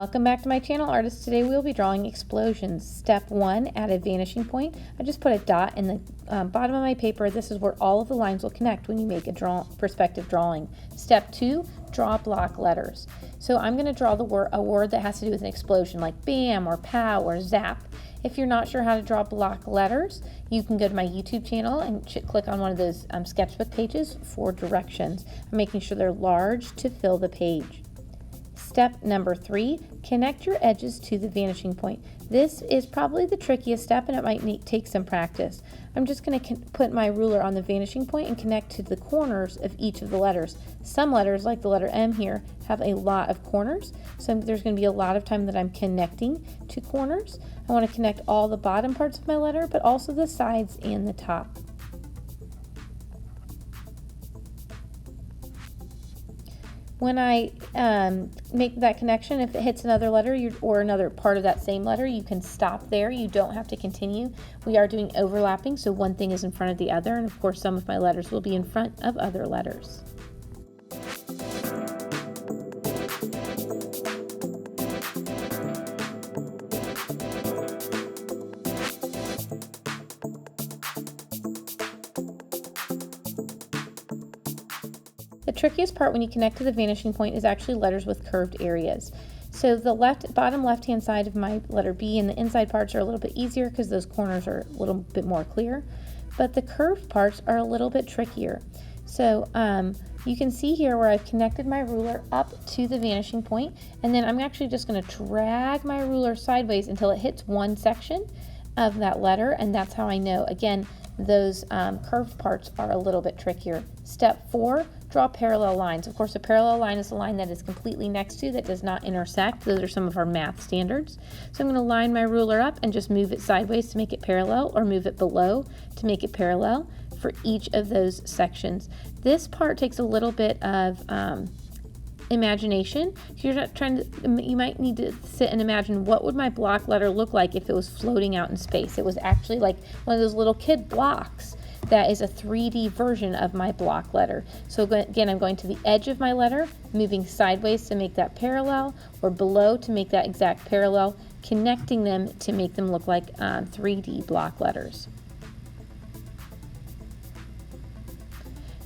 Welcome back to my channel, artists. Today we'll be drawing explosions. Step 1, add a vanishing point. I just put a dot in the bottom of my paper. This is where all of the lines will connect when you make a perspective drawing. Step 2, draw block letters. So I'm going to draw a word that has to do with an explosion, like bam or pow or zap. If you're not sure how to draw block letters, you can go to my YouTube channel and click on one of those sketchbook pages for directions. I'm making sure they're large to fill the page. Step number 3, connect your edges to the vanishing point. This is probably the trickiest step and it might take some practice. I'm just going to put my ruler on the vanishing point and connect to the corners of each of the letters. Some letters, like the letter M here, have a lot of corners, so there's going to be a lot of time that I'm connecting to corners. I want to connect all the bottom parts of my letter, but also the sides and the top. When I make that connection, if it hits another letter or another part of that same letter, you can stop there. You don't have to continue. We are doing overlapping, so one thing is in front of the other, and of course some of my letters will be in front of other letters. The trickiest part when you connect to the vanishing point is actually letters with curved areas. So the bottom left-hand side of my letter B and the inside parts are a little bit easier because those corners are a little bit more clear, but the curved parts are a little bit trickier. So you can see here where I've connected my ruler up to the vanishing point, and then I'm actually just going to drag my ruler sideways until it hits one section of that letter, and that's how I know. Again, those curved parts are a little bit trickier. Step 4, draw parallel lines. Of course, a parallel line is a line that is completely next to, that does not intersect. Those are some of our math standards. So I'm going to line my ruler up and just move it sideways to make it parallel, or move it below to make it parallel for each of those sections. This part takes a little bit of imagination. You're not trying to, you might need to sit and imagine, what would my block letter look like if it was floating out in space? It was actually like one of those little kid blocks. That is a 3D version of my block letter. So again, I'm going to the edge of my letter, moving sideways to make that parallel, or below to make that exact parallel, connecting them to make them look like 3D block letters.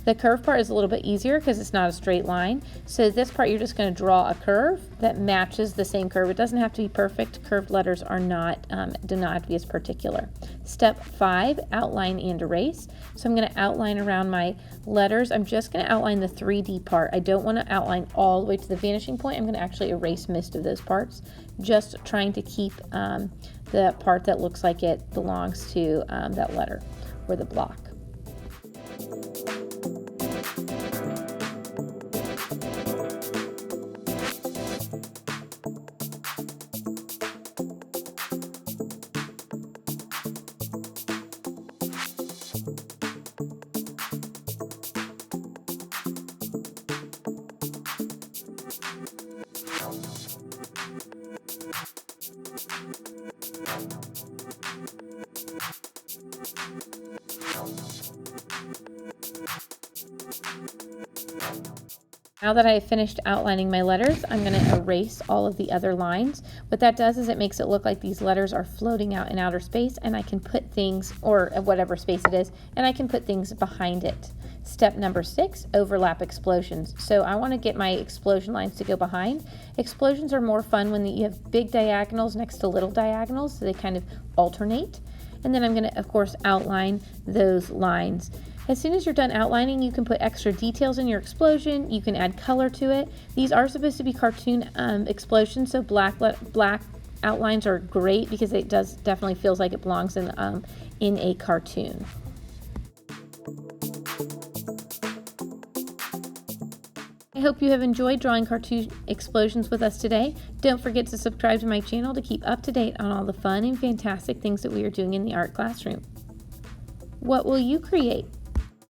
The curve part is a little bit easier because it's not a straight line. So this part, you're just going to draw a curve that matches the same curve. It doesn't have to be perfect. Curved letters are not, do not have to be as particular. Step 5, outline and erase. So I'm going to outline around my letters. I'm just going to outline the 3D part. I don't want to outline all the way to the vanishing point. I'm going to actually erase most of those parts, just trying to keep the part that looks like it belongs to that letter or the block. Now that I have finished outlining my letters, I'm going to erase all of the other lines. What that does is it makes it look like these letters are floating out in outer space, and I can put things, or whatever space it is, and I can put things behind it. Step number 6, overlap explosions. So I want to get my explosion lines to go behind. Explosions are more fun when you have big diagonals next to little diagonals, so they kind of alternate. And then I'm going to, of course, outline those lines. As soon as you're done outlining, you can put extra details in your explosion. You can add color to it. These are supposed to be cartoon explosions, so black outlines are great because it definitely feels like it belongs in a cartoon. I hope you have enjoyed drawing cartoon explosions with us today. Don't forget to subscribe to my channel to keep up to date on all the fun and fantastic things that we are doing in the art classroom. What will you create?